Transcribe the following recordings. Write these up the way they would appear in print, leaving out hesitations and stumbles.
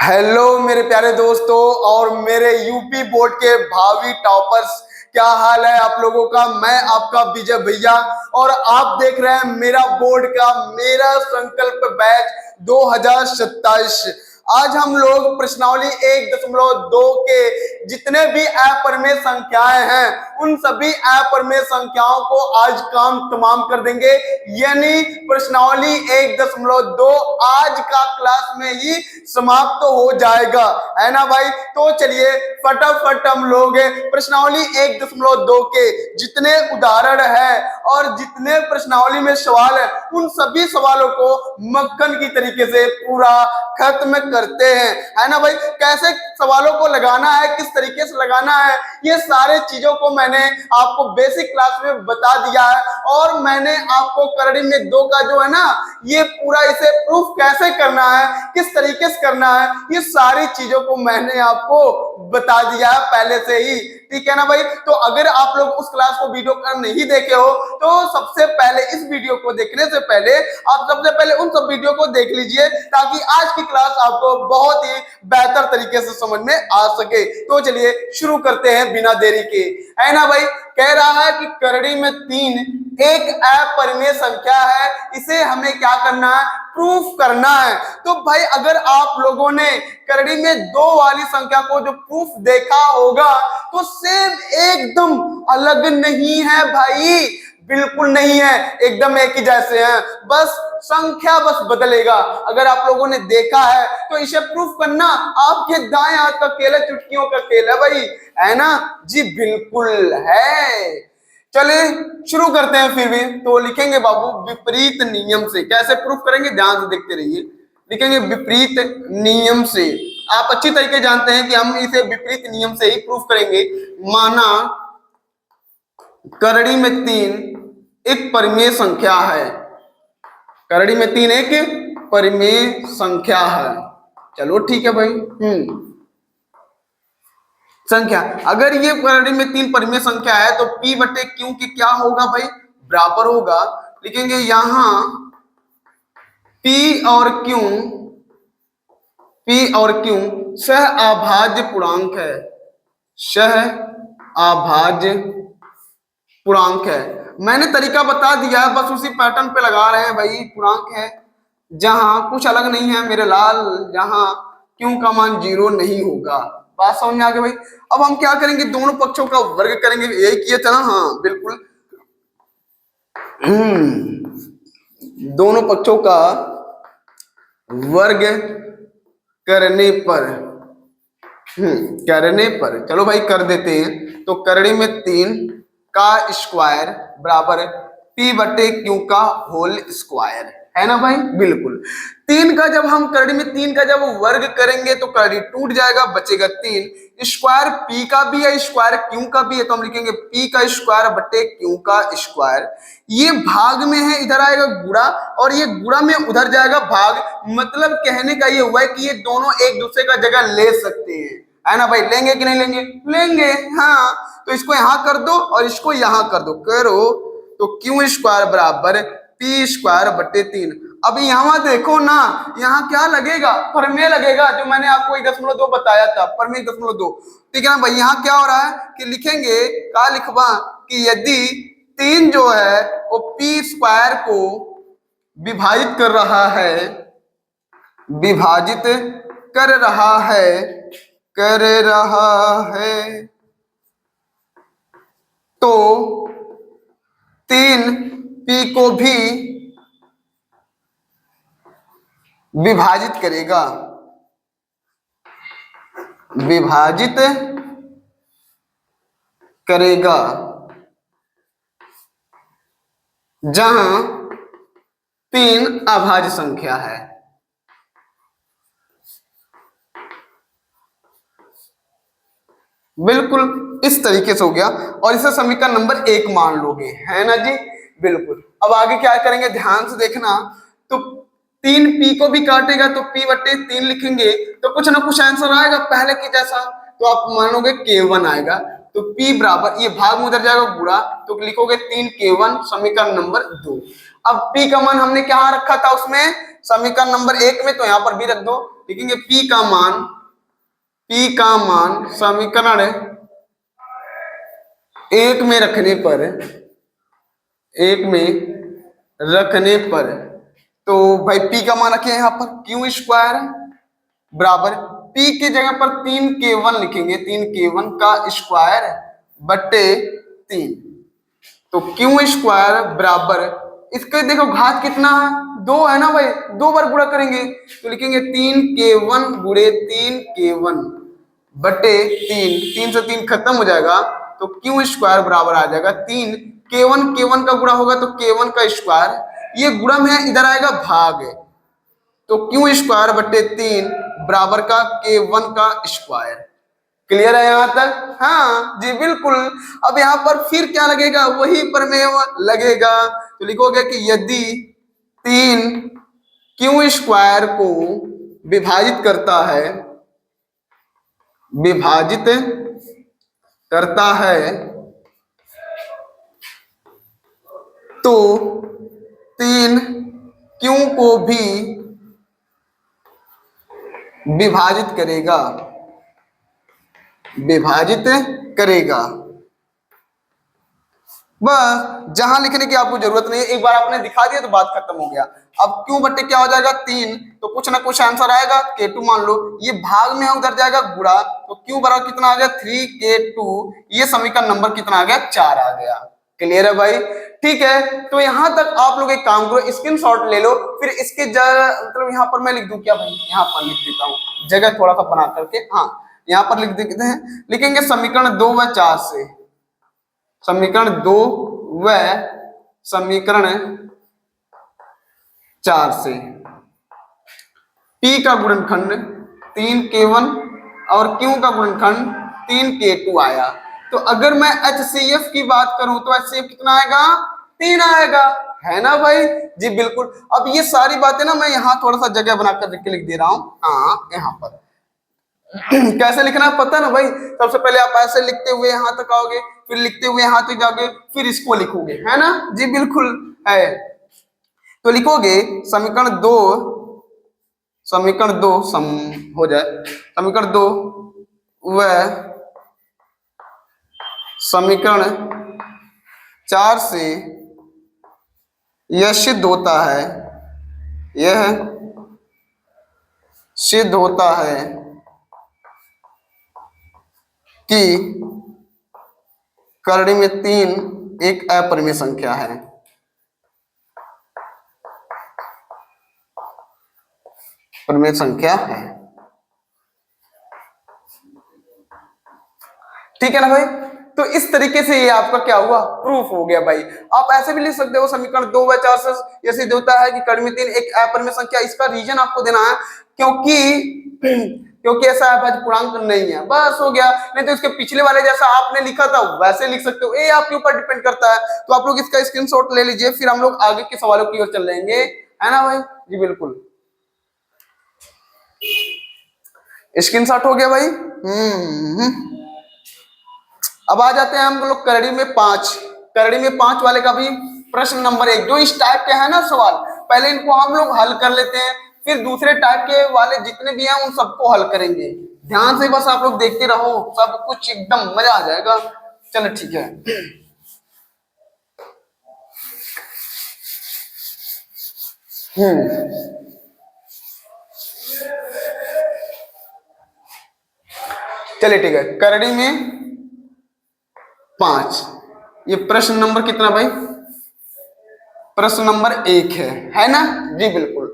Hello मेरे प्यारे दोस्तों और मेरे यूपी बोर्ड के भावी टॉपर्स, क्या हाल है आप लोगों का। मैं आपका विजय भैया और आप देख रहे हैं मेरा बोर्ड का मेरा संकल्प बैच 2027। आज हम लोग प्रश्नावली 1.2 के जितने भी अपरिमेय संख्याएं हैं उन सभी अपरिमेय संख्याओं को आज काम तमाम कर देंगे। यानी प्रश्नावली 1.2 आज का क्लास में ही समाप्त तो हो जाएगा, है ना भाई। तो चलिए फटाफट हम लोग प्रश्नावली 1.2 के जितने उदाहरण है और जितने प्रश्नावली में सवाल है उन सभी सवालों को मक्खन की तरीके से पूरा खत्म करते हैं, है ना भाई। कैसे सवालों को लगाना है, किस तरीके से लगाना है, ये सारे चीजों को मैंने आपको बेसिक क्लास में बता दिया है। और मैंने आपको करड़ी में 2 का जो है ना, ये पूरा इसे प्रूफ कैसे करना है, किस तरीके से करना है, ये सारी चीजों को मैंने आपको बता दिया है पहले से ही, ठीक है ना भाई। तो अगर आप लोग उस क्लास को वीडियो का नहीं देखे हो तो सबसे पहले इस वीडियो को देखने से पहले आप सबसे पहले उन सब वीडियो को देख लीजिए ताकि आज की क्लास आपको बहुत ही बेहतर तरीके से समझ में आ सके। तो चलिए शुरू करते हैं बिना देरी के, है ना भाई। कह रहा है कि करड़ी में 3 एक अपरिमेय संख्या है, इसे हमें क्या करना है, प्रूफ करना है। तो भाई अगर आप लोगों ने करड़ी में 2 वाली संख्या को जो प्रूफ देखा होगा तो सेम एकदम अलग नहीं है भाई, बिल्कुल नहीं है, एकदम एक ही जैसे हैं, बस संख्या बस बदलेगा। अगर आप लोगों ने देखा है तो इसे प्रूफ करना आपके दाएं हाथ का खेल है, चुटकियों का खेल है भाई, है ना जी, बिल्कुल है। चलिए शुरू करते हैं। फिर भी तो लिखेंगे बाबू विपरीत नियम से। कैसे प्रूफ करेंगे, ध्यान से देखते रहिए। लिखेंगे विपरीत नियम से। आप अच्छी तरीके जानते हैं कि हम इसे विपरीत नियम से ही प्रूफ करेंगे। माना करड़ी में 3 एक परिमेय संख्या है, करड़ी में 3 एक परिमेय संख्या है। चलो ठीक है भाई। संख्या, अगर ये करड़ी में 3 परिमेय संख्या है तो P बटे Q के क्या होगा भाई, बराबर होगा। लिखेंगे यहां P और Q सह अभाज्य पूर्णांक है, सह अभाज्य पूर्णांक है। मैंने तरीका बता दिया, बस उसी पैटर्न पे लगा रहे हैं भाई। पूर्णांक है जहां कुछ अलग नहीं है मेरे लाल, जहां Q का मान 0 नहीं होगा। बात समझ में आ गई भाई। अब हम क्या करेंगे, दोनों पक्षों का वर्ग करेंगे। यही किया था ना, हाँ बिल्कुल। दोनों पक्षों का वर्ग करने पर चलो भाई कर देते हैं। तो करड़ी में 3 का स्क्वायर बराबर P बटे Q का होल स्क्वायर, है ना भाई, बिल्कुल। 3 का जब हम करड़ी में 3 का जब वर्ग करेंगे तो करड़ी टूट जाएगा, बचेगा 3। स्क्वायर P का भी है, स्क्वायर Q का भी है, तो हम लिखेंगे P का स्क्वायर बटे Q का स्क्वायर। ये भाग में है, इधर आएगा गुणा और ये गुणा में उधर जाएगा भाग। मतलब कहने का ये हुआ है कि ये दोनों एक दूसरे का जगह ले सकते हैं, है ना भाई। लेंगे कि नहीं लेंगे, लेंगे, हाँ। तो इसको यहां कर दो और इसको यहां कर दो, करो तो Q स्क्वायर बराबर P स्क्वायर बटे 3। अब यहां देखो ना, यहाँ क्या लगेगा, प्रमेय लगेगा, जो मैंने आपको 1.2 बताया था, प्रमेय 1.2, ठीक है ना भाई। यहाँ क्या हो रहा है कि लिखेंगे क्या लिखवा कि यदि 3 जो है वो P स्क्वायर को विभाजित कर रहा है, विभाजित कर रहा है तो 3 P को भी विभाजित करेगा, विभाजित करेगा, जहां 3 अभाज्य संख्या है। बिल्कुल इस तरीके से हो गया और इसे समीकरण नंबर 1 मान लोगे, है ना जी, बिल्कुल। अब आगे क्या करेंगे, ध्यान से देखना। तो 3 P को भी काटेगा तो P बटे 3 लिखेंगे तो कुछ ना कुछ आंसर आएगा पहले की जैसा। तो आप मानोगे K1 आएगा, तो P बराबर, ये भाग में उधर जाएगा गुणा, तो लिखोगे 3K1 समीकरण नंबर 2। अब P का मान हमने क्या रखा था, उसमें समीकरण नंबर 1 में, तो यहां पर भी रख दो। लिखेंगे P का मान समीकरण 1 में रखने पर, तो भाई P का मान रखें यहां पर क्यू स्क्वायर बराबर P की जगह पर 3K1 लिखेंगे, 3K1 का स्क्वायर बट्टे 3। तो क्यू स्क्वायर बराबर, इसके देखो घात कितना है, 2 है ना भाई, 2 बार गुणा करेंगे तो लिखेंगे 3K1 गुणे 3K1 बटे 3, 3 से 3 खत्म हो जाएगा, तो क्यू स्क्वायर बराबर आ जाएगा 3 K1 का गुणा होगा तो K1 का स्क्वायर, ये गुणम है, इधर आएगा भाग, तो क्यू स्क्वायर बटे 3 बराबर का K1 का स्क्वायर। क्लियर है यहां तक? हाँ जी बिल्कुल। अब यहां पर फिर क्या लगेगा, वही प्रमेय लगेगा, तो लिखोगे कि यदि 3 क्यू स्क्वायर को विभाजित करता है तो 3 क्यू को भी विभाजित करेगा। बस जहां लिखने की आपको जरूरत नहीं है, एक बार आपने दिखा दिया तो बात खत्म हो गया। अब क्यू बट्टे क्या हो जाएगा 3, तो कुछ ना कुछ आंसर आएगा, K2 मान लो, ये भाग में उधर जाएगा गुणा, तो क्यू बराबर कितना आ गया 3K2, ये समीकरण नंबर कितना आ गया 4 आ गया। क्लियर है भाई? ठीक है, तो यहां तक आप लोग एक काम करो, स्क्रीनशॉट ले लो, फिर इसके मतलब यहाँ पर मैं लिख दूं क्या भाई, यहाँ पर लिख देता हूँ, जगह थोड़ा सा बना करके, हाँ यहाँ पर लिख देते हैं, लिखेंगे समीकरण 2 व 4 से, समीकरण 2 व समीकरण 4 से P का गुणनखंड 3K1 और Q का गुणनखंड 3K2 आया। तो अगर मैं HCF की बात करूं तो HCF कितना आएगा 3 आएगा, है ना भाई? जी बिल्कुल। अब ये सारी बातें ना मैं यहाँ थोड़ा सा जगह बनाकर लिख दे रहा हूँ, हाँ यहाँ पर कैसे लिखना है पता है ना भाई? सबसे पहले आप ऐसे लिखते हुए यहाँ तक आओगे, फिर लिखते हुए यहाँ तक जाओगे, फिर इसको लिखोगे, है ना? जी बिल्कुल है। तो लिखोगे समीकरण 2 हो जाए, समीकरण 2 व समीकरण 4 से यह सिद्ध होता है कि करड़ी में 3 एक अपरिमेय संख्या है। परिमेय संख्या है, ठीक है ना भाई? तो इस तरीके से ये आपका क्या हुआ, प्रूफ हो गया भाई। आप ऐसे भी लिख सकते हो समीकरण 2 व 4 से यह सिद्ध होता है कि करड़ी में 3 एक अपरिमेय संख्या। इसका रीजन आपको देना है क्योंकि ऐसा अभाज्य पूर्णांक नहीं है, बस हो गया। नहीं तो इसके पिछले वाले जैसा आपने लिखा था वैसे लिख सकते हो, ये आपके ऊपर डिपेंड करता है। तो आप लोग इसका स्क्रीनशॉट ले लीजिए, फिर हम लोग आगे के सवालों की ओर चल लेंगे, है ना भाई? जी बिल्कुल, स्क्रीनशॉट हो गया भाई। अब आ जाते हैं हम लोग करड़ी में 5 वाले का भी प्रश्न नंबर 1, जो इस टाइप के है ना सवाल, पहले इनको हम लोग हल कर लेते हैं, फिर दूसरे टाइप के वाले जितने भी हैं उन सबको हल करेंगे। ध्यान से बस आप लोग देखते रहो, सब कुछ एकदम मजा आ जाएगा। चलो ठीक है, चलिए ठीक है। करड़ी में 5, ये प्रश्न नंबर कितना भाई? प्रश्न नंबर 1 है ना? जी बिल्कुल।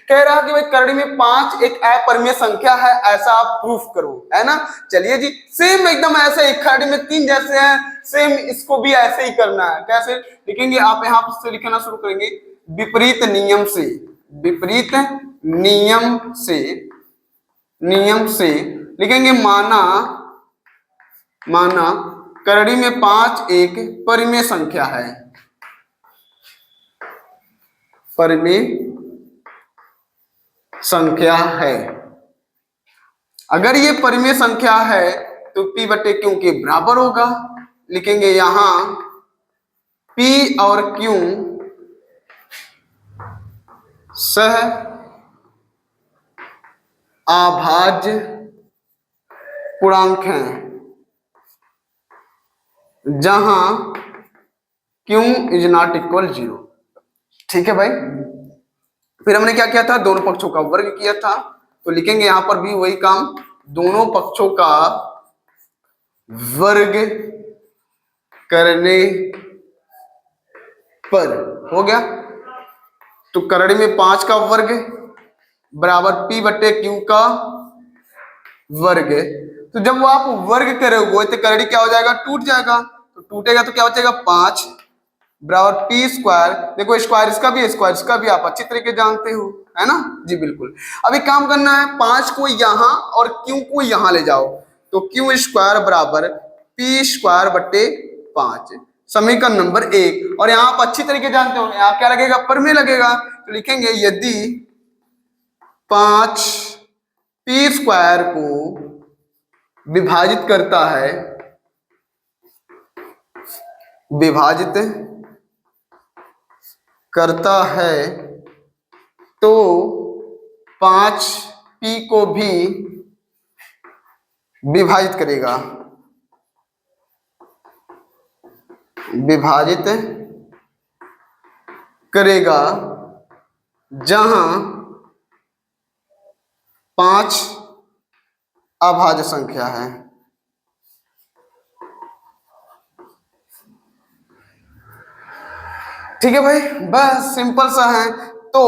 कह रहा कि भाई करड़ी में 5 एक अपरिमेय संख्या है, ऐसा आप प्रूफ करो, है ना? चलिए जी, सेम एकदम ऐसे ही करड़ी में 3 जैसे हैं, सेम इसको भी ऐसे ही करना है। कैसे लिखेंगे आप? यहां से लिखना शुरू करेंगे विपरीत नियम से लिखेंगे माना करड़ी में 5 एक परिमेय संख्या है, अगर ये परिमेय संख्या है तो P बटे Q के बराबर होगा। लिखेंगे यहां P और Q सह अभाज्य पूर्णांक हैं जहां q इज नॉट इक्वल 0। ठीक है भाई। फिर हमने क्या किया था, दोनों पक्षों का वर्ग किया था, तो लिखेंगे यहां पर भी वही काम, दोनों पक्षों का वर्ग करने पर हो गया। तो करड़ी में 5 का वर्ग बराबर p बट्टे q का वर्ग। तो जब वो आप वर्ग करोगे तो करड़ी क्या हो जाएगा, टूट जाएगा। तो टूटेगा तो क्या बचेगा, 5 बराबर पी स्क्वायर। देखो स्क्वायर इसका भी है, स्क्वायर इसका भी, आप अच्छी तरीके जानते हो, है ना जी बिल्कुल। अभी काम करना है, 5 को यहां और q को यहां ले जाओ, तो q स्क्वायर बराबर पी स्क्वायर बट्टे 5, समीकरण नंबर 1। और यहां आप अच्छी तरीके जानते हो, यहां क्या लगेगा, परमेय लगेगा। तो लिखेंगे यदि 5 पी स्क्वायर को विभाजित करता है, विभाजित करता है तो 5 पी को भी विभाजित करेगा, विभाजित करेगा जहां 5 अभाज्य संख्या है। ठीक है भाई, बस सिंपल सा है। तो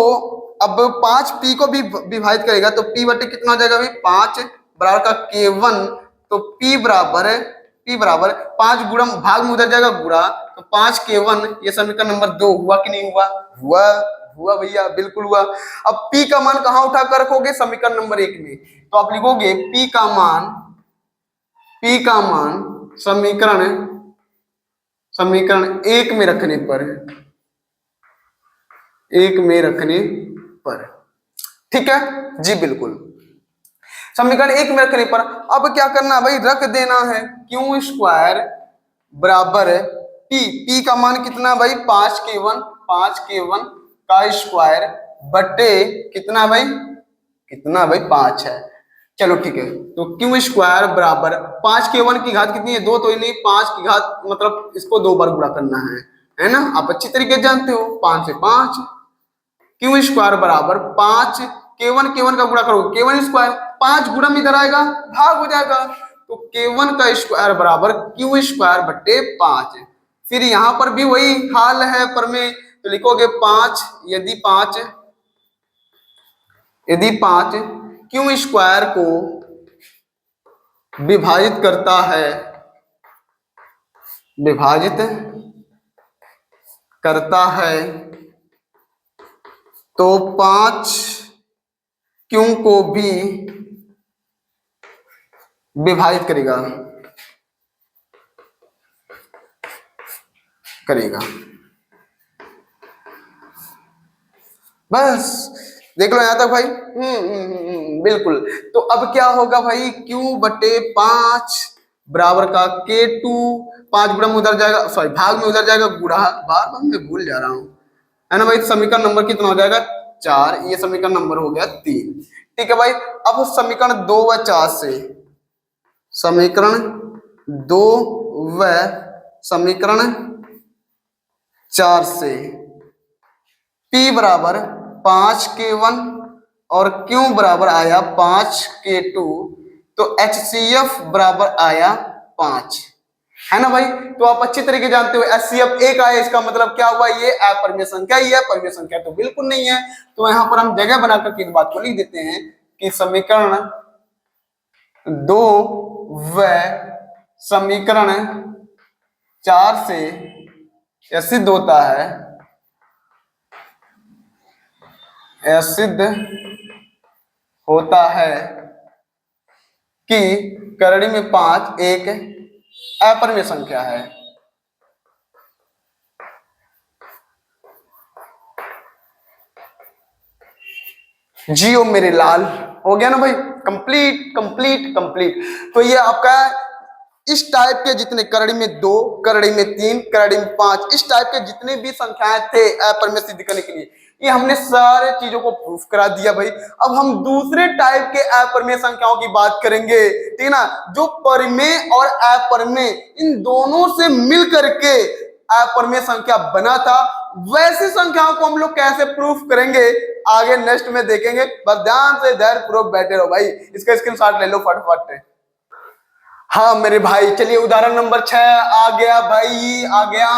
अब 5 पी को भी विभाजित करेगा तो पी बटे कितना हो जाएगा भाई, 5 बराबर का k1, तो पी बराबर 5 गुणा भाग में उधर जाएगा गुणा, तो 5 k1, ये समीकरण नंबर 2 हुआ कि नहीं हुआ, हुआ भैया, बिल्कुल हुआ। अब p का मान कहां उठा कर रखोगे, समीकरण नंबर 1 में, तो आप लिखोगे p का मान समीकरण 1 में रखने पर, ठीक है जी बिल्कुल, समीकरण 1 में रखने पर। अब क्या करना है भाई, रख देना है क्यू स्क्वायर बराबर पी का मान कितना भाई, 5k1 का स्क्वायर बटे कितना भाई, 5 है। चलो ठीक है, तो क्यू स्क्वायर बराबर 5k1 की घात कितनी है, 2 तो ही नहीं, 5 की घात मतलब इसको 2 बार गुणा करना है ना, आप अच्छी तरीके जानते हो, 5 से 5, क्यू स्क्वायर बराबर 5 k1 का गुणा करोगे k1 स्क्वायर, 5 गुणा में इधर आएगा भाग हो जाएगा, तो k1 का स्क्वायर बराबर क्यू स्क्वायर बट्टे 5। फिर यहां पर भी वही हाल है परमेय, तो लिखोगे 5 यदि 5 क्यू स्क्वायर को विभाजित करता है तो 5 क्यू को भी विभाजित करेगा। बस देख लो यहां तक भाई, बिल्कुल। तो अब क्या होगा भाई, q बटे 5 बराबर का k2, 5 गुणा में उधर जाएगा, सॉरी भाग में उधर जाएगा गुणा, बार मैं भूल जा रहा हूं, है ना भाई। समीकरण नंबर कितना हो जाएगा, 4, ये समीकरण नंबर हो गया 3। ठीक है भाई, अब समीकरण 2 व 4 से, समीकरण 2 व समीकरण 4 से P बराबर 5k1 और Q बराबर आया 5k2, तो HCF बराबर आया 5, है ना भाई। तो आप अच्छी तरीके जानते हो HCF 1 आया, इसका मतलब क्या हुआ, ये अपरिमेय संख्या ही है, परिमेय संख्या तो बिल्कुल नहीं है। तो यहां पर हम जगह बनाकर के इस बात को लिख देते हैं कि समीकरण 2 व समीकरण 4 से यह सिद्ध होता है, कि करड़ी में 5 एक अपरिमेय संख्या है। जियो मेरे लाल, हो गया ना भाई, कंप्लीट। तो ये आपका इस टाइप के जितने करड़ी में 2, करड़ी में 3, करड़ी में 5, इस टाइप के जितने भी संख्याएं थे अपरिमेय सिद्ध करने के लिए, ये हमने सारे चीजों को प्रूफ करा दिया भाई। अब हम दूसरे टाइप के अपरिमेय संख्याओं की बात करेंगे, ठीक है ना, जो परिमेय और अपरिमेय इन दोनों से मिल करके अपरिमेय संख्या बना था। वैसी संख्याओं को हम लोग कैसे प्रूफ करेंगे आगे नेक्स्ट में देखेंगे। बस ध्यान से धैर्य पूर्वक बैठे रहो भाई, इसका स्क्रीनशॉट ले लो फटाफट। हाँ मेरे भाई, चलिए उदाहरण नंबर 6 आ गया भाई, आ गया।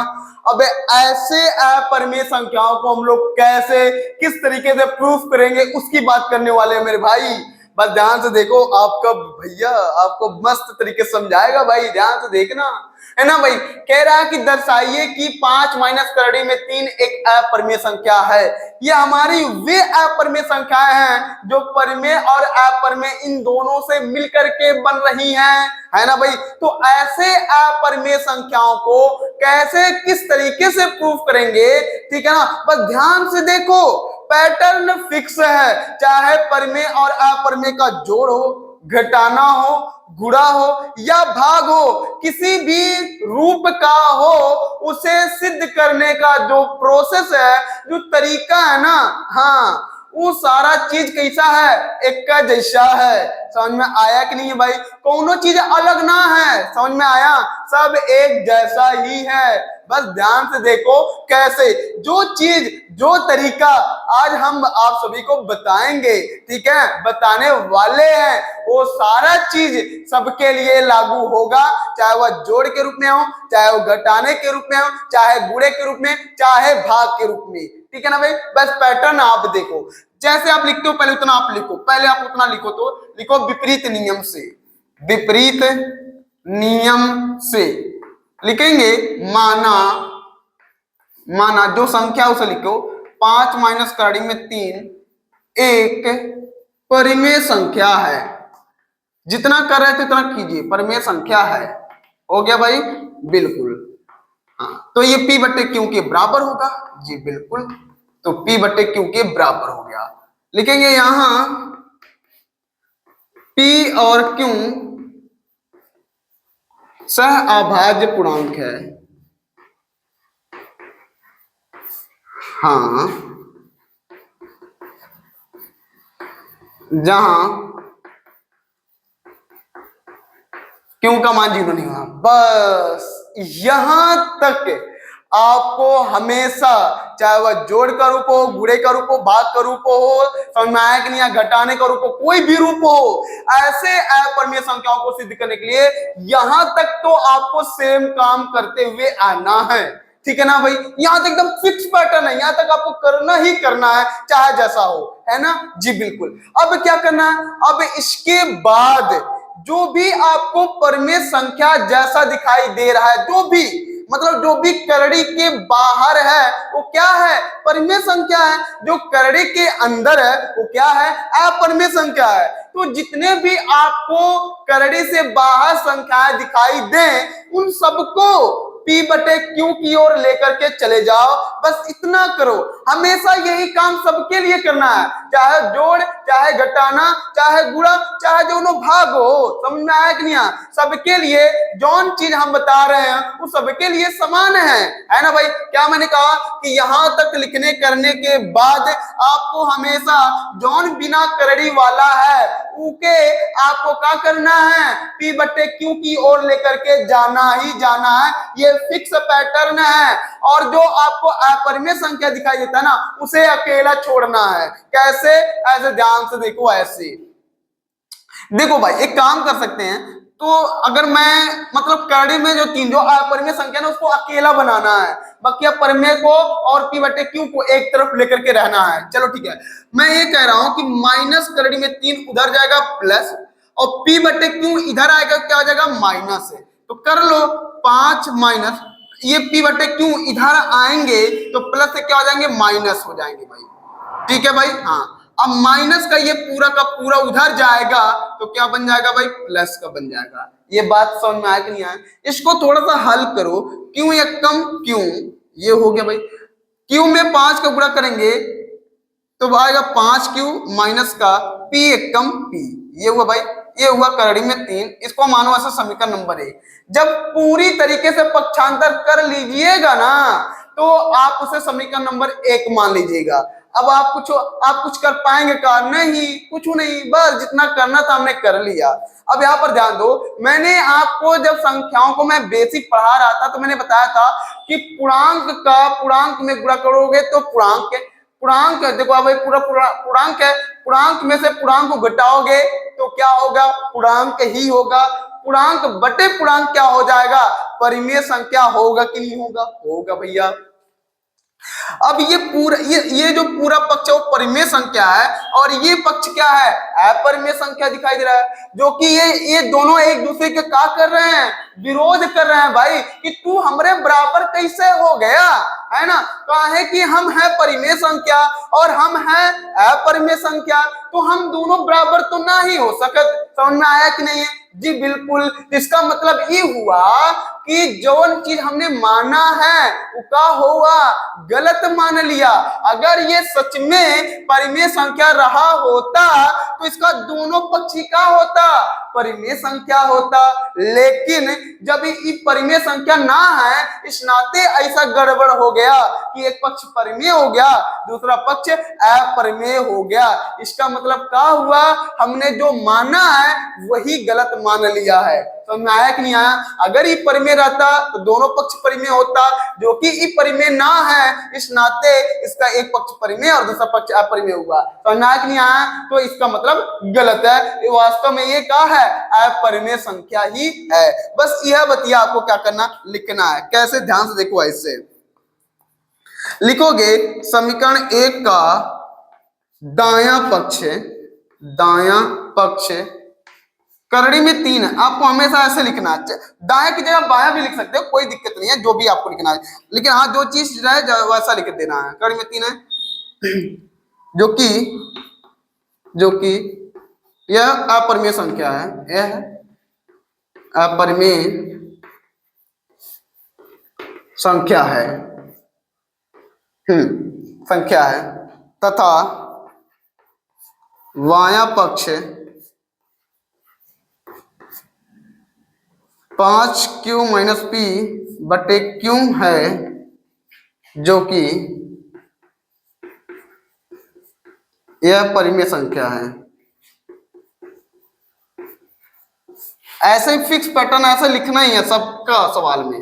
अब ऐसे अपरिमेय संख्याओं को हम लोग कैसे किस तरीके से प्रूफ करेंगे उसकी बात करने वाले हैं मेरे भाई। बस ध्यान से देखो, आपका भैया आपको मस्त तरीके से समझाएगा भाई, ध्यान से देखना, है ना भाई। कह रहा है कि दर्शाइए कि 5 माइनस करड़ी में 3 एक अपरिमेय संख्या है। ये हमारी वे अपरिमेय संख्याएं हैं जो परिमेय और अपरिमेय इन दोनों से मिलकर के बन रही हैं, है ना भाई। तो ऐसे अपरिमेय संख्याओं को कैसे किस तरीके से प्रूफ करेंगे, ठीक है ना। बस ध्यान से देखो, पैटर्न फिक्स है, चाहे परिमेय और अपरिमेय का जोड़ हो, घटाना हो, गुणा हो या भाग हो, किसी भी रूप का हो, उसे सिद्ध करने का जो प्रोसेस है, जो तरीका है ना, हाँ वो सारा चीज कैसा है, एक का जैसा है। समझ में आया कि नहीं भाई, कोनो चीज अलग ना है, समझ में आया, सब एक जैसा ही है। बस ध्यान से देखो कैसे जो चीज जो तरीका आज हम आप सभी को बताएंगे, ठीक है, बताने वाले हैं, वो सारा चीज सबके लिए लागू होगा, चाहे वह जोड़ के रूप में हो, चाहे वो घटाने के रूप में हो, चाहे गुणे के रूप में, चाहे भाग के रूप में, ठीक है ना भाई। बस पैटर्न आप देखो, जैसे आप लिखते हो पहले उतना आप लिखो, पहले आप उतना लिखो, तो लिखो विपरीत नियम से, विपरीत नियम से लिखेंगे। माना जो संख्या उसे लिखो, 5 माइनस करड़ी में 3 एक परिमेय संख्या है। जितना कर रहे थे उतना कीजिए, परिमेय संख्या है, हो गया भाई, बिल्कुल। हाँ तो ये P बटे Q के बराबर होगा, जी बिल्कुल, तो P बटे Q के बराबर हो गया। लिखेंगे यहां P और Q सह अभाज्य पूर्णांक है। हाँ जहां Q का मान 0 नहीं होगा। बस यहां तक आपको हमेशा, चाहे वह जोड़ का रूप हो, गुणे का रूप हो, भाग का रूप हो, समझ में आया कि नहीं, घटाने का रूप हो, कोई भी रूप हो, ऐसे अपरिमेय संख्याओं को सिद्ध करने के लिए यहां तक तो आपको सेम काम करते हुए आना है, ठीक है ना भाई। यहां तक एकदम फिक्स पैटर्न है, यहां तक आपको करना ही करना है, चाहे जैसा हो, है ना जी बिल्कुल। अब क्या करना है, अब इसके बाद जो भी आपको परिमेय संख्या जैसा दिखाई दे रहा है, जो भी मतलब जो भी करड़ी के बाहर है वो क्या है, परिमेय संख्या है। जो करड़ी के अंदर है वो क्या है, अपरिमेय संख्या है। तो जितने भी आपको करड़ी से बाहर संख्याएं दिखाई दें, उन सबको P बटे Q की ओर लेकर के चले जाओ। बस इतना करो, हमेशा यही काम सबके लिए करना है, चाहे जोड़, चाहे घटाना, चाहे गुणा, चाहे दोनों भाग हो, समझ में आया कि नहीं। सबके लिए जौन चीज हम बता रहे हैं वो सबके लिए समान है ना भाई। क्या मैंने कहा कि यहां तक लिखने करने के बाद आपको हमेशा जौन बिना करड़ी वाला है उके आपको क्या करना है, P बटे Q की ओर लेकर के जाना ही जाना है, ये फिक्स पैटर्न है। और जो आपको अपरिमेय संख्या दिखाई देता है ना, उसे अकेला छोड़ना है। कैसे, ऐसे ध्यान से देखो, ऐसे देखो भाई, एक काम कर सकते हैं, तो अगर मैं मतलब करड़ी में जो 3 जो अपरिमेय संख्या है उसको अकेला बनाना है, बाकी परिमेय को और P बटे Q को एक तरफ लेकर के रहना है। चलो ठीक है, मैं ये कह रहा हूं कि माइनस करड़ी में 3 उधर जाएगा प्लस, और P बटे Q इधर आएगा, क्या हो जाएगा, माइनस है। तो कर लो 5 माइनस, ये P बटे Q इधर आएंगे तो प्लस से क्या हो जाएंगे, माइनस हो जाएंगे भाई, ठीक है भाई। हाँ अब माइनस का ये पूरा का पूरा उधर जाएगा तो क्या बन जाएगा भाई, प्लस का बन जाएगा। ये बात समझ में आया कि नहीं आया। इसको थोड़ा सा हल करो, क्यों या कम क्यों, ये हो गया भाई। क्यू में 5 का गुणा करेंगे तो आएगा 5Q माइनस का P एक कम P, ये हुआ भाई। ये हुआ करड़ी में 3, इसको मानो ऐसा समीकरण नंबर 1। जब पूरी तरीके से पक्षांतर कर लीजिएगा ना तो आप उसे समीकरण नंबर 1 मान लीजिएगा। अब आप कुछ कर पाएंगे का? नहीं, कुछ नहीं, बस जितना करना था हमने कर लिया। अब यहाँ पर ध्यान दो, मैंने आपको जब संख्याओं को मैं बेसिक पढ़ा रहा था तो मैंने बताया था कि पूर्णांक में गुणा करोगे तो पूर्णांक देखो, अब पूर्णांक है, पूर्णांक में से पूर्णांक को घटाओगे तो क्या होगा? पूर्णांक ही होगा। पूर्णांक बटे पूर्णांक क्या हो जाएगा? परिमेय संख्या होगा कि नहीं होगा? होगा भैया। अब ये जो पूरा पक्ष है वो परिमेय संख्या है और ये पक्ष क्या है? अपरिमेय संख्या दिखाई दे रहा है, जो कि ये दोनों एक दूसरे के क्या कर रहे हैं? विरोध कर रहे हैं भाई, कि तू हमरे बराबर कैसे हो गया, है ना? कहे कि हम है परिमेय संख्या और हम है अपरिमेय संख्या, तो हम दोनों बराबर तो ना ही हो सकत। समझ में आया कि नहीं है? जी बिल्कुल। इसका मतलब ये हुआ कि जौन चीज हमने माना है वो क्या हुआ? गलत मान लिया। अगर ये सच में परिमेय संख्या रहा होता तो इसका दोनों पक्ष क्या होता? परिमेय संख्या होता। लेकिन जब ये परिमेय संख्या ना है, इस नाते ऐसा गड़बड़ हो गया कि एक पक्ष परिमेय हो गया, दूसरा पक्ष अपरिमेय हो गया। इसका मतलब क्या हुआ? हमने जो माना है वही गलत मान लिया है। समझ में आया कि नहीं आया? अगर ये परिमेय रहता तो दोनों पक्ष परिमेय होता, जो कि ये परिमेय ना है, इस नाते इसका एक पक्ष परिमेय और दूसरा पक्ष अपरिमेय हुआ। समझ में आया कि नहीं आया? तो इसका मतलब गलत है। ये वास्तव में ये क्या है? अपरिमेय संख्या ही है। बस यह बतिया आपको क्या करना? लिखना है। कैसे? ध्यान से देखो। ऐसे लिखोगे, समीकरण 1 का दायां पक्ष करड़ी में 3 है। आपको हमेशा ऐसे लिखना है, दाएं की जगह बायां भी लिख सकते हो, कोई दिक्कत नहीं है, जो भी आपको लिखना है। लेकिन हाँ, जो चीज रहे वैसा लिख देना है। करड़ी में 3 है, जो कि यह अपरिमेय संख्या है, यह अपरिमेय संख्या है, संख्या है, तथा बायां पक्ष 5q माइनस p बटे q है, जो कि यह परिमेय संख्या है। ऐसे ही फिक्स पैटर्न ऐसे लिखना ही है सबका सवाल में,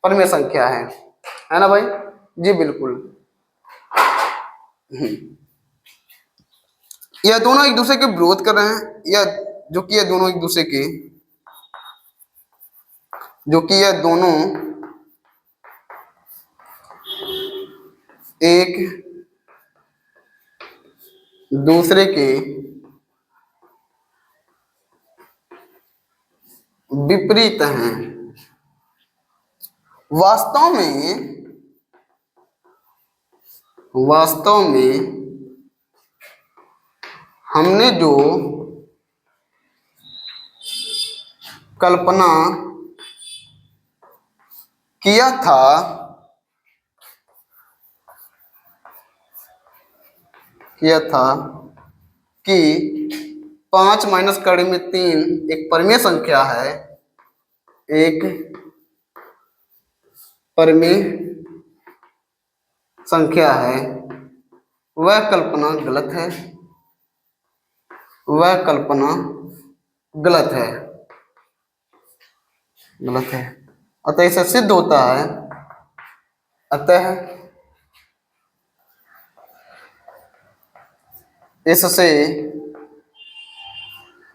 परिमेय संख्या है ना भाई? जी बिल्कुल। यह दोनों एक दूसरे के विरोध कर रहे हैं, यह दोनों एक दूसरे के एक दूसरे के विपरीत हैं। वास्तव में हमने जो कल्पना किया था कि 5 माइनस करड़ी में 3 एक परिमेय संख्या है, वह कल्पना गलत है। अतः इसे सिद्ध होता है, इससे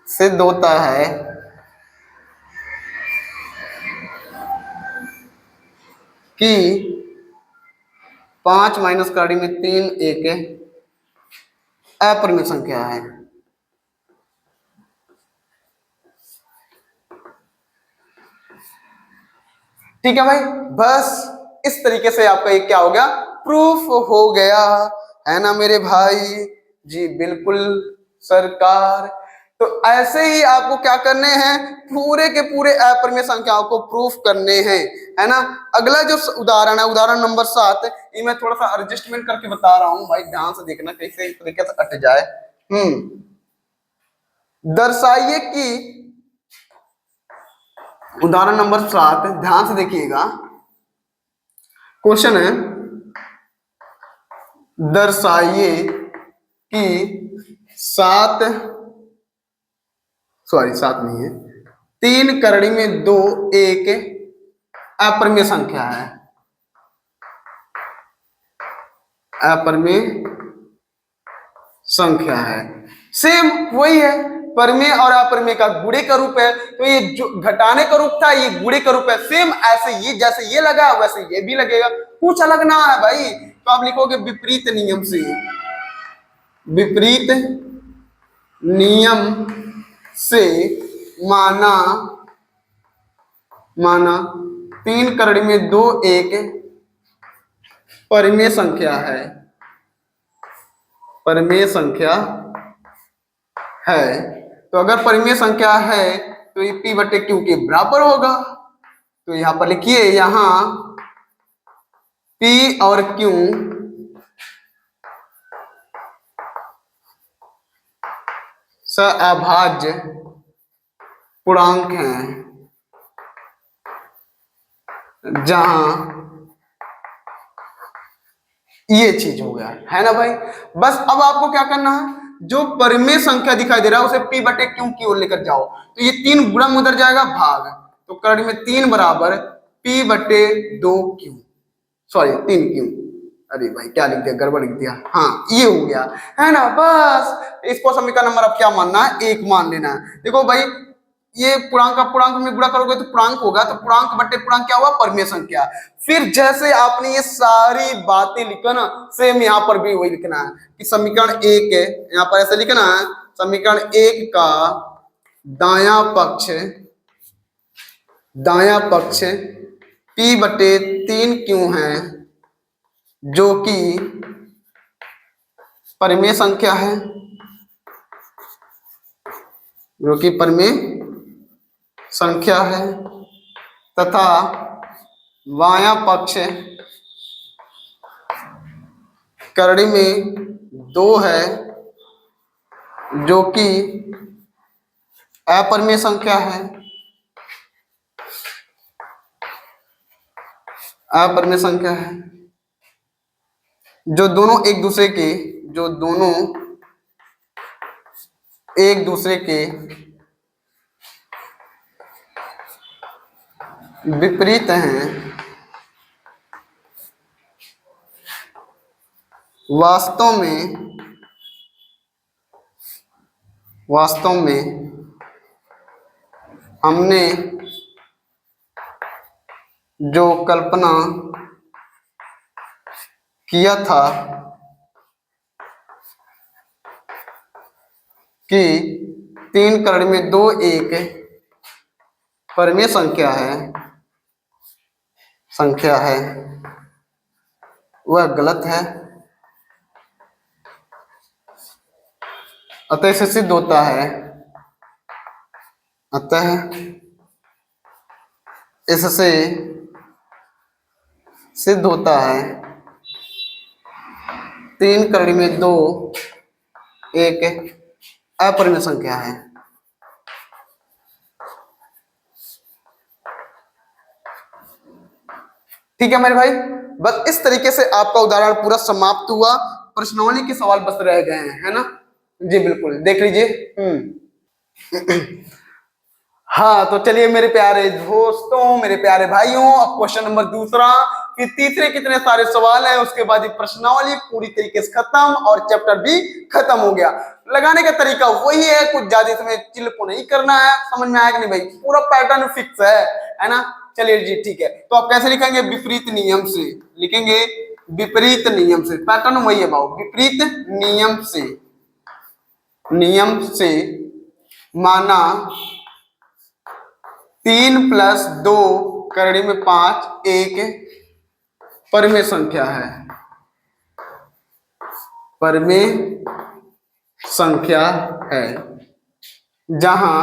सिद्ध होता है कि 5 माइनस करड़ी में 3 एक अपरिमेय संख्या है। ठीक है भाई, बस इस तरीके से आपका ये क्या हो गया? प्रूफ हो गया, है ना मेरे भाई? जी बिल्कुल सरकार। तो ऐसे ही आपको क्या करने हैं? पूरे के पूरे अपरिमेय संख्याओं को प्रूफ करने हैं, है ना? अगला जो उदाहरण है, उदाहरण नंबर 7, ये मैं थोड़ा सा एडजस्टमेंट करके बता रहा हूं भाई, ध्यान से देखना कैसे इस तरीके से अट जाए। दर्शाइए कि उदाहरण नंबर 7, ध्यान से देखिएगा। क्वेश्चन है, दर्शाइए कि 7 नहीं है, 3 करड़ी में 2 एक अपरिमेय संख्या है। अपरिमेय संख्या है, सेम वही है, परिमेय और अपरिमेय का गुणे का रूप है। तो ये जो घटाने का रूप था, ये गुणे का रूप है। सेम ऐसे ये जैसे ये लगा वैसे ये भी लगेगा, कुछ अलग ना है भाई। तो आप लिखोगे विपरीत नियम से। विपरीत नियम से माना 3 करड़ी में 2 एक परिमेय संख्या है। परिमेय संख्या है, तो अगर परिमेय संख्या है तो ये P बटे Q के बराबर होगा। तो यहां पर लिखिए, यहां P और Q सअभाज्य पूर्णांक हैं, जहां ये चीज हो गया है ना भाई। बस अब आपको क्या करना है, जो परिमेय संख्या दिखाई दे रहा है उसे P बटे Q की ओर लेकर जाओ। तो ये 3 गुणा उधर जाएगा भाग, तो करड़ी में 3 बराबर P बटे 2Q, सॉरी 3Q। अरे भाई क्या लिख दिया, गड़बड़ लिख दिया। हाँ ये हो गया है ना। बस इसको समीकरण नंबर अब क्या मानना है, 1 मान लेना है। देखो भाई, ये पूर्णांक का पूर्णांक में गुणा करोगे तो पूर्णांक होगा, तो पूर्णांक बटे पूर्णांक क्या हुआ, परिमेय संख्या। फिर जैसे आपने ये सारी बातें लिखा ना, सेम यहाँ पर भी वही लिखना है कि समीकरण 1 है, यहाँ पर ऐसे लिखना है, समीकरण 1 का दाया पक्ष P बटे 3Q है, जो कि परिमेय संख्या है, जो कि परिमेय संख्या है, तथा बायां पक्ष करड़ी में 2 है, जो कि अपरिमेय संख्या है। अपरिमेय संख्या है, जो दोनों एक दूसरे के विपरीत हैं। वास्तव में हमने जो कल्पना किया था कि 3 करड़ी में 2 एक परिमेय संख्या है, वह गलत है। अतः इससे सिद्ध होता है, इससे सिद्ध होता है 3 करड़ी में 2 एक अपरिमेय संख्या है। ठीक है मेरे भाई, बस इस तरीके से आपका उदाहरण पूरा समाप्त हुआ। प्रश्नावली के सवाल बस रह गए हैं, है ना जी, बिल्कुल देख लीजिए। हाँ तो चलिए मेरे प्यारे दोस्तों, मेरे प्यारे भाइयों, अब क्वेश्चन नंबर 2, फिर तीसरे कितने सारे सवाल हैं, उसके बाद ये प्रश्नावली पूरी तरीके से खत्म और चैप्टर भी खत्म हो गया। लगाने का तरीका वही है, कुछ ज्यादा इसमें चिल्प नहीं करना है। समझ में आया कि नहीं भाई, पूरा पैटर्न फिक्स है ना। चलिए जी ठीक है, तो आप कैसे लिखेंगे, विपरीत नियम से लिखेंगे। विपरीत नियम से, पैटर्न वही है भाव, विपरीत नियम से माना 3 + 2 करड़ी में 5 एक परिमेय संख्या है। परिमेय संख्या है, जहां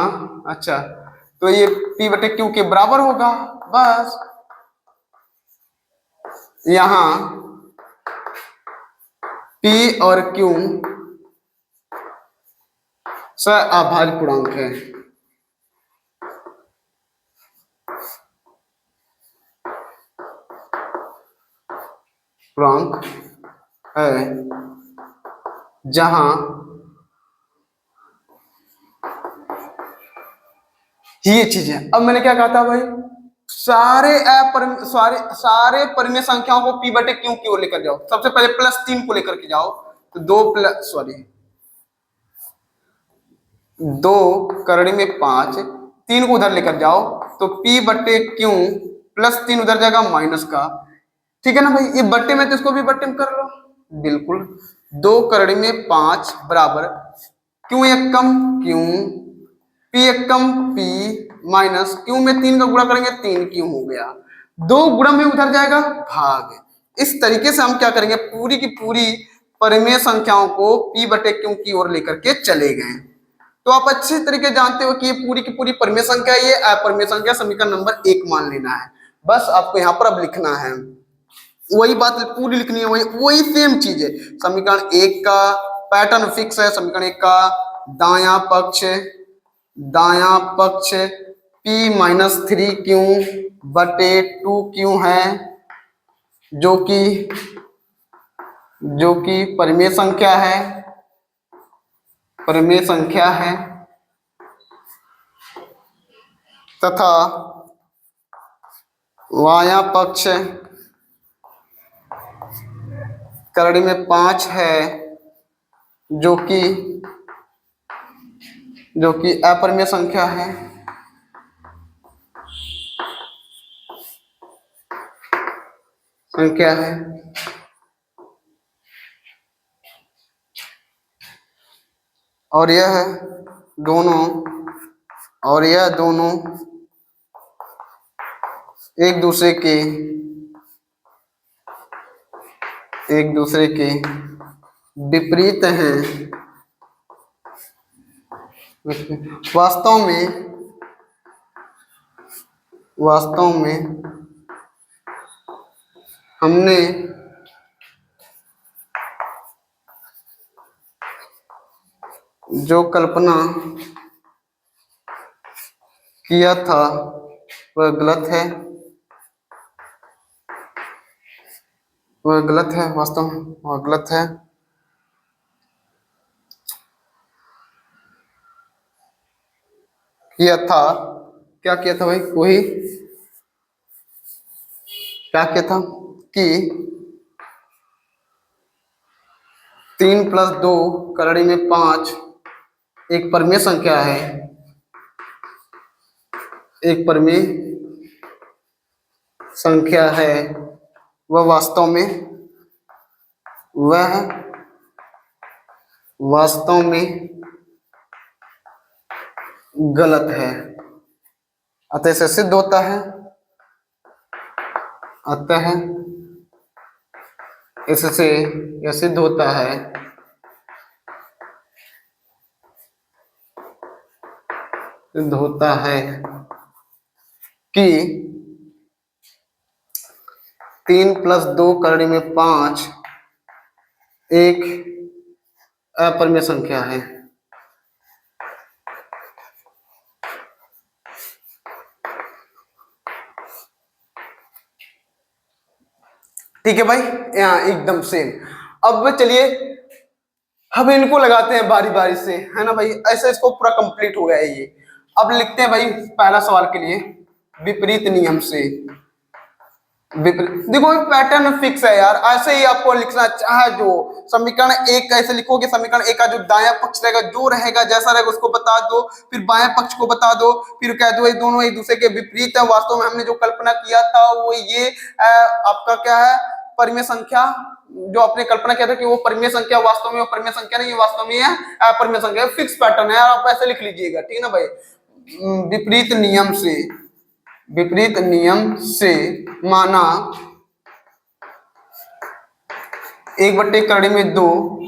अच्छा तो ये P बटे Q के बराबर होगा। बस यहां P और Q स्वाभाविक पूर्णांक है। पूर्णांक है जहां ये चीज है। अब मैंने क्या कहा था भाई, सारे परिमेय संख्याओं को p बटे क्यू की ओर लेकर जाओ। सबसे पहले +3 को लेकर के जाओ, तो 2 करड़ी में 5, 3 को उधर लेकर जाओ तो p बटे क्यू +3 उधर जाएगा माइनस का। ठीक है ना भाई, ये बट्टे में तो इसको भी बट्टे में कर लो, बिल्कुल। 2 करड़ी में 5 बराबर क्यू एकम क्यू, p एकम p माइनस क्यू में 3 का गुणा करेंगे 3 क्यू हो गया। 2 गुणा में उधर जाएगा भाग। इस तरीके से हम क्या करेंगे, पूरी की पूरी परिमेय संख्याओं को p बटे क्यू की ओर लेकर के चले गए। तो आप अच्छे तरीके जानते हो कि ये पूरी की पूरी परिमेय संख्या, ये अपरिमेय संख्या, समीकरण नंबर 1 मान लेना है। बस आपको यहाँ पर अब लिखना है, वही बात पूरी लिखनी है, वही सेम चीज है। समीकरण 1 का पैटर्न फिक्स है। समीकरण 1 का दायां पक्ष p-3q बटे 2q है, जो कि परिमेय संख्या है, तथा बायां पक्ष करड़ी में 5 है, जो कि अपरिमेय संख्या है। और यह दोनों एक दूसरे के विपरीत हैं। वास्तव में हमने जो कल्पना किया था वह गलत है, वास्तव में वह गलत है। क्या किया था भाई, क्या किया था कि 3 + 2 करड़ी में 5 एक परिमेय संख्या है, वह वास्तव में गलत है। अतः इसे सिद्ध होता है, इससे यह सिद्ध होता है कि 3 + 2 करड़ी में 5 एक अपरिमेय संख्या है। ठीक है भाई, यहाँ एकदम सेम। अब चलिए हम इनको लगाते हैं बारी बारी से, है ना भाई। ऐसे इसको पूरा कंप्लीट हो गया है ये। अब लिखते हैं भाई पहला सवाल के लिए, विपरीत नियम से। देखो पैटर्न फिक्स है यार, ऐसे ही आपको लिखना चाहे। जो समीकरण 1 कैसे लिखोगे, समीकरण 1 का जो दायां पक्ष रहेगा, जो रहेगा जैसा रहेगा उसको बता दो, फिर बाएं पक्ष को बता दो, फिर कह दो ये दोनों एक दूसरे के विपरीत है। वास्तव में हमने जो कल्पना किया था वो ये आपका क्या है, परिमेय संख्या। जो आपने कल्पना किया था कि वो परिमेय संख्या, वास्तव में वो परिमेय संख्या नहीं है, वास्तव में है अपरिमेय संख्या। फिक्स पैटर्न है, आप ऐसे लिख लीजिएगा, ठीक है ना भाई। विपरीत नियम से माना 1 करड़ी में 2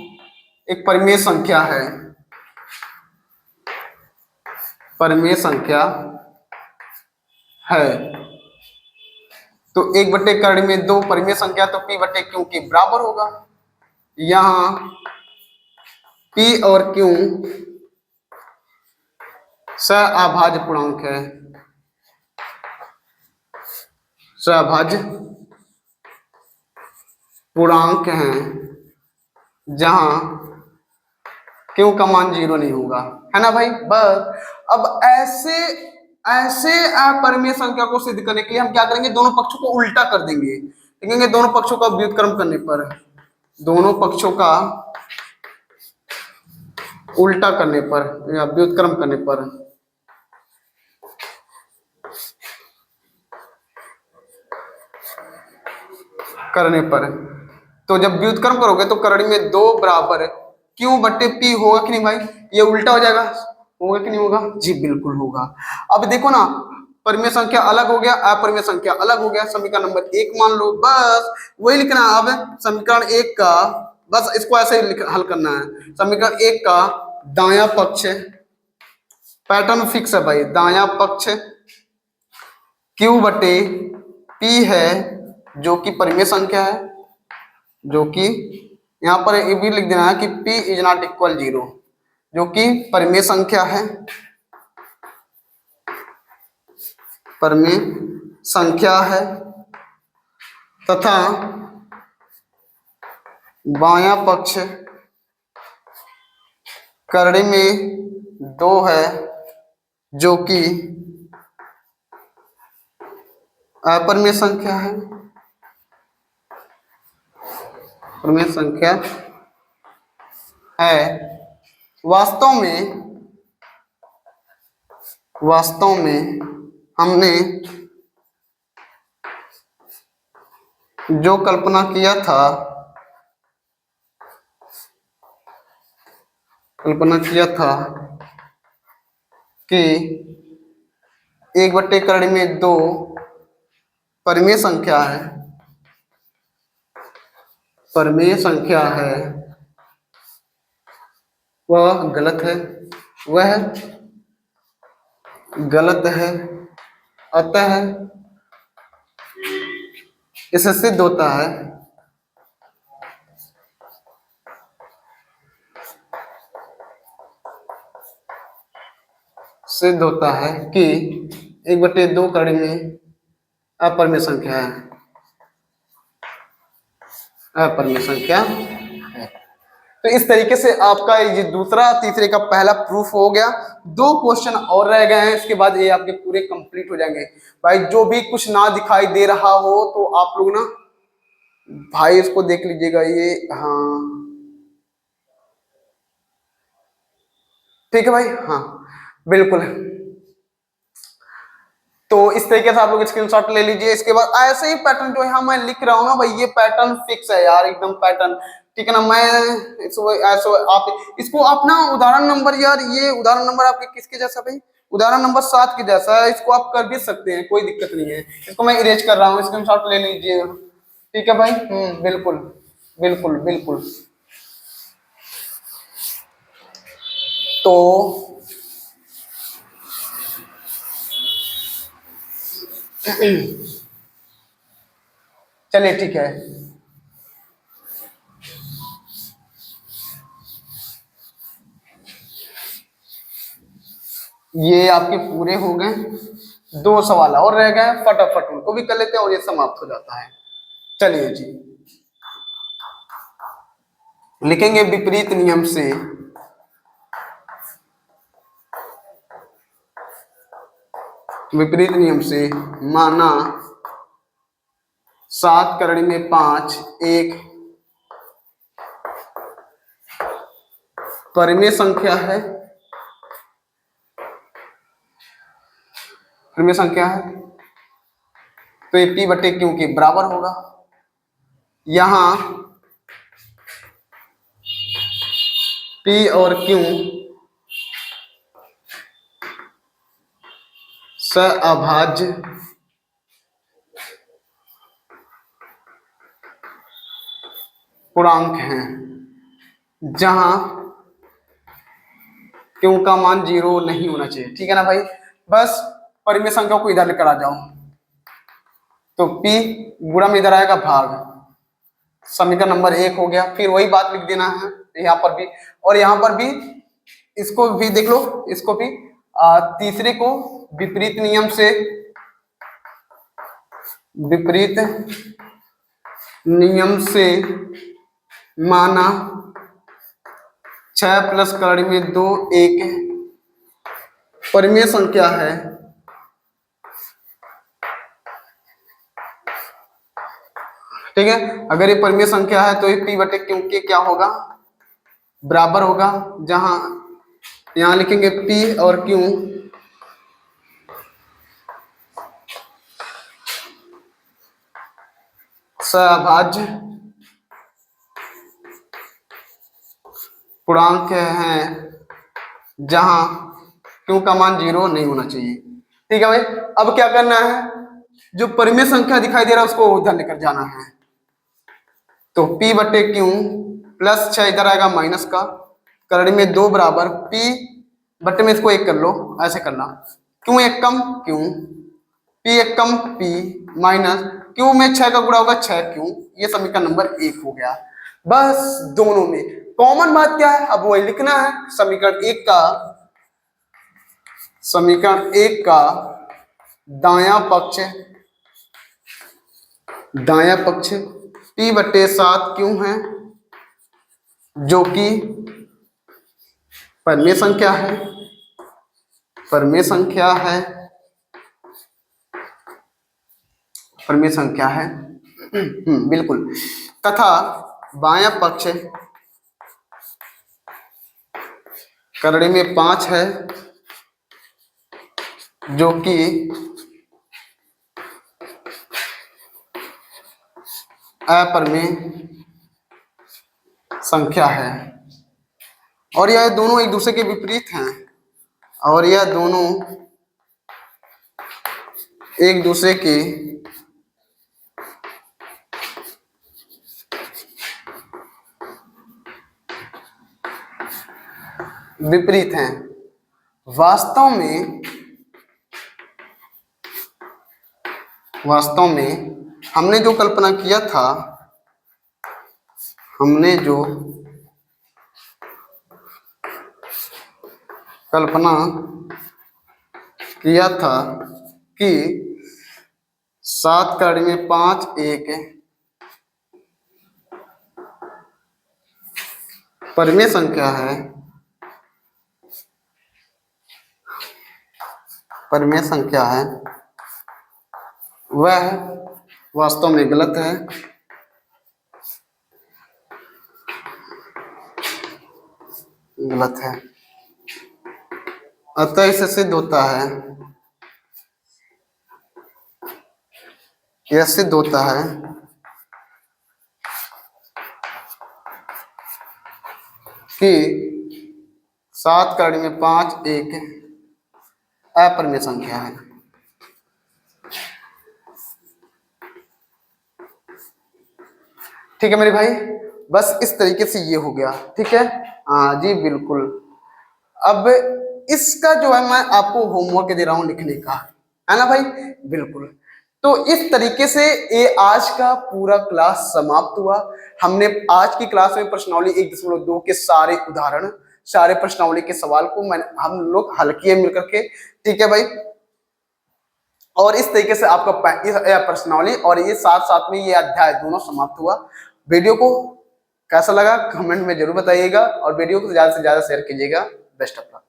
एक परिमेय संख्या है, तो 1 करड़ी में 2 परिमेय संख्या, तो p बटे क्यू के बराबर होगा। यहाँ p और q सअभाज्य पूर्णांक है, सअभाज्य पूर्णांक हैं जहां क्यों का मान 0 नहीं होगा, है ना भाई। बस अब ऐसे ऐसे अपरिमेय संख्या को सिद्ध करने के लिए हम क्या करेंगे, दोनों पक्षों को उल्टा कर देंगे। देखेंगे दोनों पक्षों का व्युत्क्रम करने पर, दोनों पक्षों का उल्टा करने पर या व्युत्क्रम करने पर तो जब व्युत्क्रम करोगे तो करड़ी में 2 बराबर क्यों बट्टे पी होगा कि नहीं भाई, ये उल्टा हो जाएगा, होगा कि नहीं होगा, जी बिल्कुल होगा। अब देखो ना, परिमेय संख्या अलग हो गया, अपरिमेय संख्या अलग हो गया, समीकरण नंबर 1 मान लो, बस वही लिखना। अब समीकरण 1 का बस इसको ऐसे हल करना है। समीकरण 1 का दायां पक्ष, पैटर्न फिक्स है भाई, दायां पक्ष क्यू बटे पी है जो कि परिमेय संख्या है, जो कि यहां पर ये भी लिख देना है कि p इज नॉट इक्वल 0, जो कि परिमेय संख्या है, परिमेय संख्या है, तथा बायां पक्ष करड़ी में 2 है जो कि अपरिमेय संख्या है, परिमेय संख्या है। वास्तव में हमने जो कल्पना किया कि 1 करड़ी में 2 परिमेय संख्या है, वह गलत है। अतः इससे सिद्ध होता है कि 1/2 करड़ी में अपरिमेय संख्या है, तो इस तरीके से आपका ये दूसरा तीसरे का पहला प्रूफ हो गया। 2 क्वेश्चन और रह गए हैं, इसके बाद ये आपके पूरे कंप्लीट हो जाएंगे। भाई जो भी कुछ ना दिखाई दे रहा हो तो आप लोग ना भाई इसको देख लीजिएगा, ये हाँ ठीक है भाई, हाँ बिल्कुल। तो इस तरीके से आप लोग स्क्रीनशॉट ले लीजिए। इसके बाद ऐसे ही पैटर्न जो यहाँ मैं लिख रहा हूँ ना भाई, ये पैटर्न फिक्स है यार, एकदम पैटर्न, ठीक है ना। मैं ऐसे आप इसको अपना उदाहरण नंबर, यार ये उदाहरण नंबर आपके किसके जैसा भाई, उदाहरण नंबर 7 के जैसा है, इसको आप कर भी सकते हैं, कोई दिक्कत नहीं है। इसको मैं इरेज कर रहा हूँ, स्क्रीनशॉट ले लीजिए, ठीक है भाई। बिल्कुल बिल्कुल बिल्कुल। तो चलिए ठीक है, ये आपके पूरे हो गए। 2 सवाल और रह गए, फटाफट उनको भी कर लेते हैं और ये समाप्त हो जाता है। चलिए जी, लिखेंगे विपरीत नियम से माना 7 करड़ी में 5 एक परिमेय संख्या है, तो ये p बटे क्यू के बराबर होगा। यहां p और q सअभाज्य पूर्णांक हैं जहां क्यू का मान 0 नहीं होना चाहिए, ठीक है ना भाई। बस परिमेय संख्या को इधर लेकर आ जाओ, तो p गुणा में इधर आएगा भाग, समीकरण नंबर 1 हो गया। फिर वही बात लिख देना है यहाँ पर भी, और यहाँ पर भी इसको भी देख लो, इसको भी तीसरे को विपरीत नियम से माना 6 प्लस कड़ी में 2 एक परिमेय संख्या है। ठीक है, अगर ये परिमेय संख्या है तो ये p बटे क्यू के क्या होगा, बराबर होगा, जहां यहां लिखेंगे p और q सभाज्य पूर्णांक हैं, जहां q का मान 0 नहीं होना चाहिए। ठीक है भाई, अब क्या करना है, जो परिमेय संख्या दिखाई दे रहा है उसको उधर लेकर जाना है। तो p बटे क्यू प्लस 6 इधर आएगा माइनस का, करड़ी में 2 बराबर p बटे में इसको 1 कर लो, ऐसे करना, क्यों एक कम क्यों, p एक कम p माइनस क्यू में 6 का गुणा होगा 6 क्यू, ये समीकरण नंबर 1 हो गया। बस दोनों में कॉमन बात क्या है, अब वही लिखना है। समीकरण 1 का दायां पक्ष p बटे 7 क्यों है, जो कि परिमेय संख्या है, बिल्कुल, तथा बायां पक्ष करड़ी में 5 है, जो कि अपरिमेय संख्या है। और यह दोनों एक दूसरे के विपरीत हैं, और यह दोनों एक दूसरे के विपरीत हैं। वास्तव में हमने जो कल्पना किया था कि 7 कड़ी में 5 एक परिमेय संख्या है, वह वास्तव में गलत है। अतः इससे सिद्ध होता है, यह सिद्ध होता है कि 7 कड़ी में 5 एक अपरिमेय संख्या है। ठीक है मेरे भाई, बस इस तरीके से ये हो गया। ठीक है, हाँ जी बिल्कुल। अब इसका जो है मैं आपको होमवर्क दे रहा हूं लिखने का, है ना भाई, बिल्कुल। तो इस तरीके से ये आज का पूरा क्लास समाप्त हुआ। हमने आज की क्लास में प्रश्नावली 1.2 के सारे उदाहरण, सारे प्रश्नावली के सवाल को हम लोग हल किए मिलकर के। ठीक है भाई, और इस तरीके से आपका प्रश्नावली और ये साथ साथ में ये अध्याय दोनों समाप्त हुआ। वीडियो को कैसा लगा कमेंट में जरूर बताइएगा, और वीडियो को ज्यादा से ज्यादा शेयर कीजिएगा। Best of luck.